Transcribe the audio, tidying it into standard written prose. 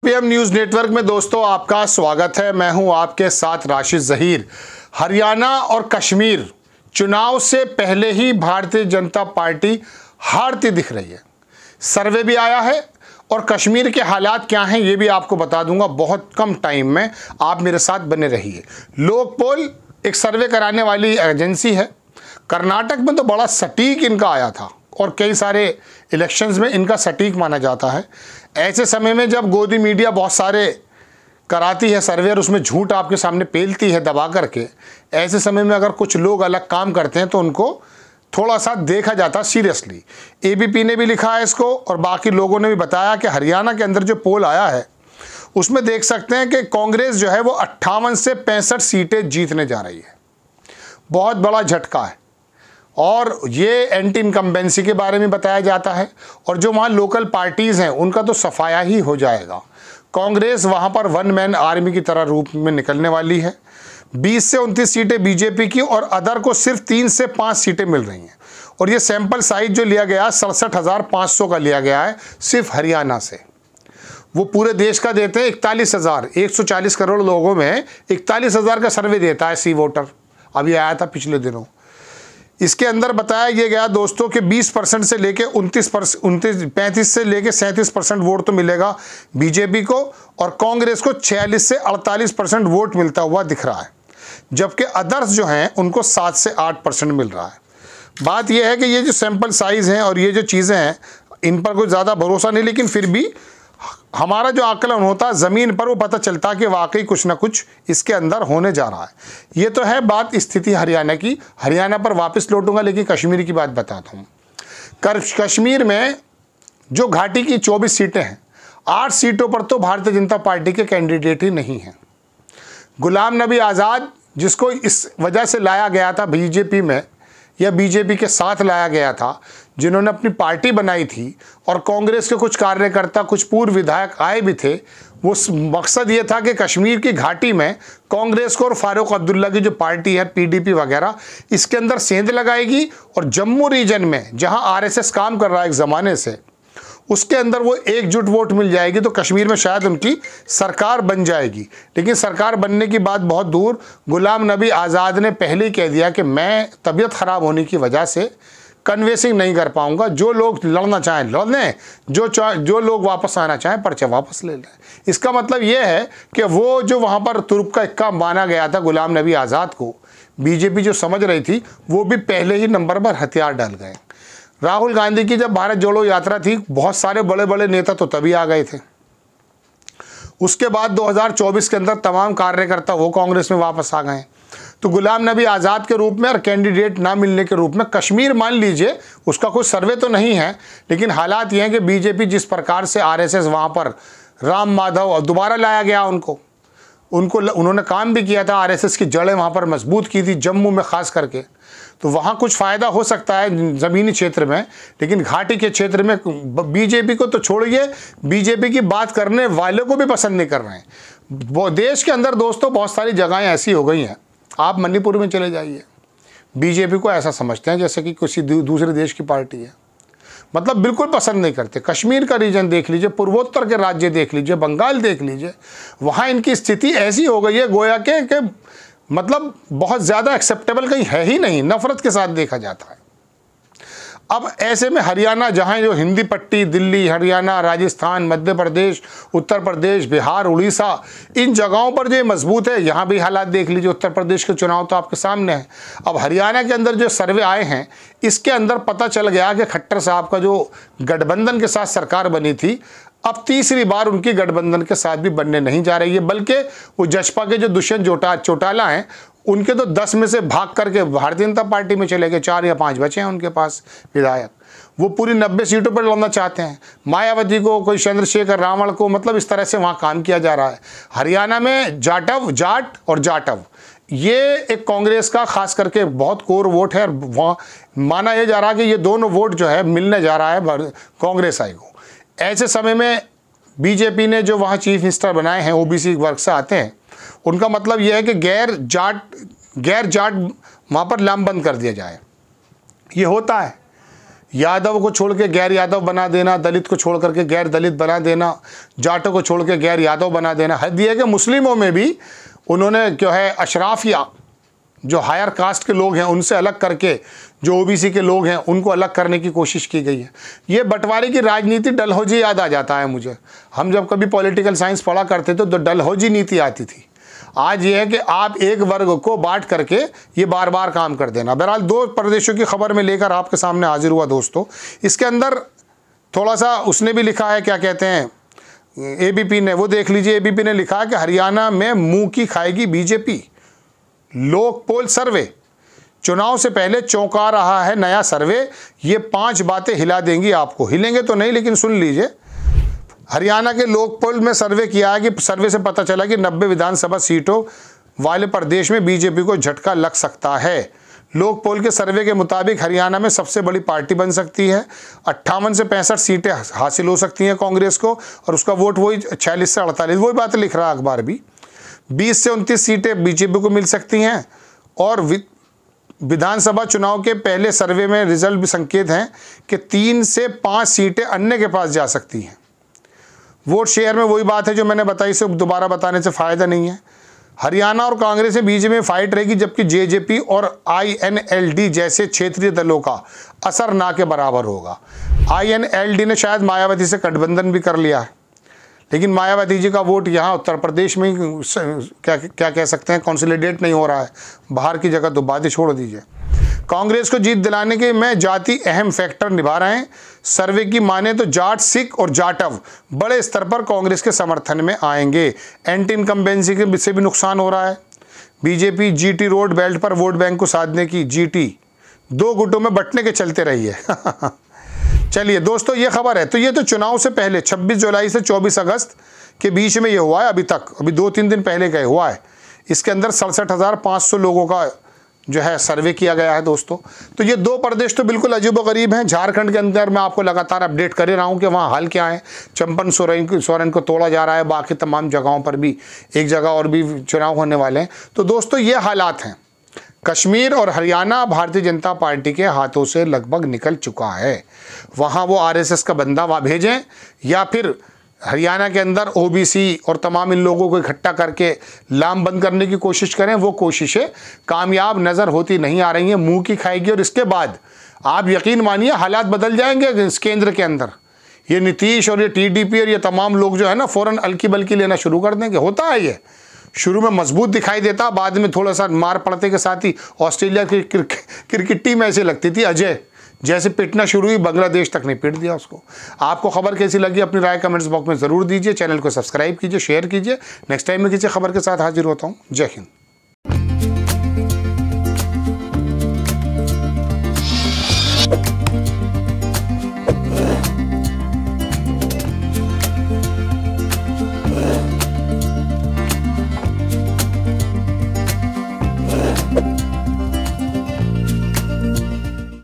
PM news network में दोस्तों आपका स्वागत है। मैं हूं आपके साथ राशिद ज़हीर। हरियाणा और कश्मीर चुनाव से पहले ही भारतीय जनता पार्टी हारती दिख रही है। सर्वे भी आया है और कश्मीर के हालात क्या हैं ये भी आपको बता दूंगा बहुत कम टाइम में। आप मेरे साथ बने रहिए। लोकपोल एक सर्वे कराने वाली एजेंसी है। कर्नाटक में तो बड़ा सटीक इनका आया था और कई सारे इलेक्शंस में इनका सटीक माना जाता है। ऐसे समय में जब गोदी मीडिया बहुत सारे कराती है सर्वे और उसमें झूठ आपके सामने पेलती है दबा करके, ऐसे समय में अगर कुछ लोग अलग काम करते हैं तो उनको थोड़ा सा देखा जाता सीरियसली। एबीपी ने भी लिखा है इसको और बाकी लोगों ने भी बताया कि हरियाणा के अंदर जो पोल आया है उसमें देख सकते हैं कि कांग्रेस जो है वो 58 से 65 सीटें जीतने जा रही है। बहुत बड़ा झटका है और ये एंटी इनकम्बेंसी के बारे में बताया जाता है और जो वहाँ लोकल पार्टीज़ हैं उनका तो सफाया ही हो जाएगा। कांग्रेस वहाँ पर वन मैन आर्मी की तरह रूप में निकलने वाली है। 20 से 29 सीटें बीजेपी की और अदर को सिर्फ 3 से 5 सीटें मिल रही हैं। और ये सैंपल साइज जो लिया गया 67,500 का लिया गया है सिर्फ हरियाणा से। वो पूरे देश का देते हैं 41,000, 140 करोड़ लोगों में 41,000 का सर्वे देता है सी वोटर। अभी आया था पिछले दिनों। इसके अंदर बताया ये गया दोस्तों कि 20% से लेके 35 से लेके 37% वोट तो मिलेगा बीजेपी को और कांग्रेस को 46 से 48% वोट मिलता हुआ दिख रहा है, जबकि अदर्स जो हैं उनको 7 से 8% मिल रहा है। बात यह है कि ये जो सैंपल साइज़ हैं और ये जो चीज़ें हैं इन पर कोई ज़्यादा भरोसा नहीं, लेकिन फिर भी हमारा जो आकलन होता है ज़मीन पर वो पता चलता कि वाकई कुछ ना कुछ इसके अंदर होने जा रहा है। ये तो है बात स्थिति हरियाणा की। हरियाणा पर वापस लौटूंगा, लेकिन कश्मीर की बात बताता हूँ। कश्मीर में जो घाटी की 24 सीटें हैं, 8 सीटों पर तो भारतीय जनता पार्टी के कैंडिडेट ही नहीं हैं। गुलाम नबी आज़ाद जिसको इस वजह से लाया गया था बीजेपी में या बीजेपी के साथ लाया गया था, जिन्होंने अपनी पार्टी बनाई थी और कांग्रेस के कुछ कार्यकर्ता कुछ पूर्व विधायक आए भी थे, वो मकसद ये था कि कश्मीर की घाटी में कांग्रेस को और फारूक अब्दुल्ला की जो पार्टी है पीडीपी वगैरह इसके अंदर सेंध लगाएगी और जम्मू रीजन में जहां आरएसएस काम कर रहा है एक ज़माने से उसके अंदर वो एकजुट वोट मिल जाएगी तो कश्मीर में शायद उनकी सरकार बन जाएगी। लेकिन सरकार बनने की बात बहुत दूर। गुलाम नबी आज़ाद ने पहले ही कह दिया कि मैं तबीयत ख़राब होने की वजह से कन्वेंसिंग नहीं कर पाऊंगा। जो लोग लड़ना चाहें लड़ लें, जो लोग वापस आना चाहें पर्चा वापस ले लें। इसका मतलब ये है कि वो जो वहाँ पर तुर्क का इक्का माना गया था गुलाम नबी आज़ाद को, बीजेपी जो समझ रही थी वो भी पहले ही नंबर पर हथियार डाल गए। राहुल गांधी की जब भारत जोड़ो यात्रा थी बहुत सारे बड़े बड़े नेता तो तभी आ गए थे। उसके बाद 2024 के अंदर तमाम कार्यकर्ता वो कांग्रेस में वापस आ गए। तो गुलाम नबी आज़ाद के रूप में और कैंडिडेट ना मिलने के रूप में कश्मीर मान लीजिए उसका कोई सर्वे तो नहीं है, लेकिन हालात ये हैं कि बीजेपी जिस प्रकार से आरएसएस वहाँ पर राम माधव और दोबारा लाया गया उन्होंने काम भी किया था। आरएसएस की जड़ें वहाँ पर मजबूत की थी जम्मू में ख़ास करके, तो वहाँ कुछ फ़ायदा हो सकता है ज़मीनी क्षेत्र में, लेकिन घाटी के क्षेत्र में बीजेपी को तो छोड़िए, बीजेपी की बात करने वालों को भी पसंद नहीं कर रहे हैं। वो देश के अंदर दोस्तों बहुत सारी जगहें ऐसी हो गई हैं, आप मणिपुर में चले जाइए, बीजेपी को ऐसा समझते हैं जैसे कि किसी दूसरे देश की पार्टी है, मतलब बिल्कुल पसंद नहीं करते। कश्मीर का रीजन देख लीजिए, पूर्वोत्तर के राज्य देख लीजिए, बंगाल देख लीजिए, वहाँ इनकी स्थिति ऐसी हो गई है गोया के मतलब बहुत ज़्यादा एक्सेप्टेबल कहीं है ही नहीं, नफरत के साथ देखा जाता है। अब ऐसे में हरियाणा जहाँ जो हिंदी पट्टी दिल्ली, हरियाणा, राजस्थान, मध्य प्रदेश, उत्तर प्रदेश, बिहार, उड़ीसा, इन जगहों पर जो मजबूत है, यहाँ भी हालात देख लीजिए। उत्तर प्रदेश के चुनाव तो आपके सामने है। अब हरियाणा के अंदर जो सर्वे आए हैं इसके अंदर पता चल गया कि खट्टर साहब का जो गठबंधन के साथ सरकार बनी थी अब तीसरी बार उनकी गठबंधन के साथ भी बनने नहीं जा रही है, बल्कि वो जसपा के जो दुष्यंत चौटाला हैं उनके तो 10 में से भाग करके भारतीय जनता पार्टी में चले गए। 4 या 5 बचे हैं उनके पास विधायक। वो पूरी 90 सीटों पर लड़ना चाहते हैं। मायावती को, कोई चंद्रशेखर रावण को, मतलब इस तरह से वहाँ काम किया जा रहा है। हरियाणा में जाट और जाटव ये एक कांग्रेस का खास करके बहुत कोर वोट है और वहाँ माना यह जा रहा है कि ये दोनों वोट जो है मिलने जा रहा है कांग्रेस आई को। ऐसे समय में बीजेपी ने जो वहाँ चीफ मिनिस्टर बनाए हैं ओबीसी वर्ग से आते हैं, उनका मतलब यह है कि गैर जाट वहाँ पर लामबंद कर दिया जाए। ये होता है, यादव को छोड़ के गैर यादव बना देना, दलित को छोड़ करके गैर दलित बना देना, जाटों को छोड़ के गैर यादव बना देना। हद ये है कि मुस्लिमों में भी उन्होंने जो है अशराफिया जो हायर कास्ट के लोग हैं उनसे अलग करके जो ओबीसी के लोग हैं उनको अलग करने की कोशिश की गई है। ये बंटवारे की राजनीति डलहौजी याद आ जाता है मुझे। हम जब कभी पॉलिटिकल साइंस पढ़ा करते थे तो डलहौजी नीति आती थी। आज ये है कि आप एक वर्ग को बांट करके ये बार बार काम कर देना। बहरहाल 2 प्रदेशों की खबर में लेकर आपके सामने हाजिर हुआ दोस्तों। इसके अंदर थोड़ा सा उसने भी लिखा है, क्या कहते हैं, एबीपी ने, वो देख लीजिए। एबीपी ने लिखा है कि हरियाणा में मुंह की खाएगी बीजेपी, लोक पोल सर्वे, चुनाव से पहले चौंका रहा है नया सर्वे। ये 5 बातें हिला देंगी आपको। हिलेंगे तो नहीं, लेकिन सुन लीजिए। हरियाणा के लोक पोल में सर्वे किया है कि सर्वे से पता चला कि 90 विधानसभा सीटों वाले प्रदेश में बीजेपी को झटका लग सकता है। लोक पोल के सर्वे के मुताबिक हरियाणा में सबसे बड़ी पार्टी बन सकती है। 58 से 65 सीटें हासिल हो सकती हैं कांग्रेस को, और उसका वोट वही 46 से 48, वही बात लिख रहा है अखबार भी। 20 से 29 सीटें बीजेपी को मिल सकती हैं। और विधानसभा चुनाव के पहले सर्वे में रिजल्ट भी संकेत हैं कि 3 से 5 सीटें अन्य के पास जा सकती हैं। वोट शेयर में वही बात है जो मैंने बताई, से दोबारा बताने से फ़ायदा नहीं है। हरियाणा और कांग्रेस के बीच में फाइट रहेगी, जबकि जेजेपी और आईएनएलडी जैसे क्षेत्रीय दलों का असर ना के बराबर होगा। आईएनएलडी ने शायद मायावती से गठबंधन भी कर लिया है, लेकिन मायावती जी का वोट यहाँ उत्तर प्रदेश में क्या कह सकते हैं, कंसोलिडेट नहीं हो रहा है। बाहर की जगह तो बातें छोड़ दीजिए। कांग्रेस को जीत दिलाने के में जाति अहम फैक्टर निभा रहे हैं। सर्वे की माने तो जाट, सिख और जाटव बड़े स्तर पर कांग्रेस के समर्थन में आएंगे। एंटी इनकम्बेंसी के से भी नुकसान हो रहा है। बीजेपी जीटी रोड बेल्ट पर वोट बैंक को साधने की जीटी 2 गुटों में बंटने के चलते रही है। चलिए दोस्तों, ये खबर है। तो ये तो चुनाव से पहले 26 जुलाई से 24 अगस्त के बीच में ये हुआ है। अभी 2-3 दिन पहले का हुआ है। इसके अंदर 67,500 लोगों का जो है सर्वे किया गया है दोस्तों। तो ये 2 प्रदेश तो बिल्कुल अजीबोगरीब हैं। झारखंड के अंदर मैं आपको लगातार अपडेट कर ही रहा हूँ कि वहाँ हाल क्या है। चंपन सोरेन को तोड़ा जा रहा है। बाकी तमाम जगहों पर भी एक जगह और भी चुनाव होने वाले हैं। तो दोस्तों ये हालात हैं। कश्मीर और हरियाणा भारतीय जनता पार्टी के हाथों से लगभग निकल चुका है। वहाँ वो आरएसएस का बंदा वहाँ भेजें, या फिर हरियाणा के अंदर ओबीसी और तमाम इन लोगों को इकट्ठा करके लामबंद करने की कोशिश करें, वो कोशिशें कामयाब नज़र होती नहीं आ रही हैं। मुंह की खाएगी। और इसके बाद आप यकीन मानिए हालात बदल जाएंगे इस केंद्र के अंदर। ये नीतीश और ये टीडीपी और ये तमाम लोग जो है ना, फ़ौरन अलकी बल्कि लेना शुरू कर देंगे। होता है ये, शुरू में मजबूत दिखाई देता, बाद में थोड़ा सा मार पड़ते के साथ ही ऑस्ट्रेलिया की क्रिकेट टीम ऐसे लगती थी, अजय जैसे पिटना शुरू हुई, बांग्लादेश तक नहीं पिट दिया उसको। आपको खबर कैसी लगी अपनी राय कमेंट्स बॉक्स में ज़रूर दीजिए। चैनल को सब्सक्राइब कीजिए, शेयर कीजिए। नेक्स्ट टाइम में किसी खबर के साथ हाजिर होता हूँ। जय हिंद।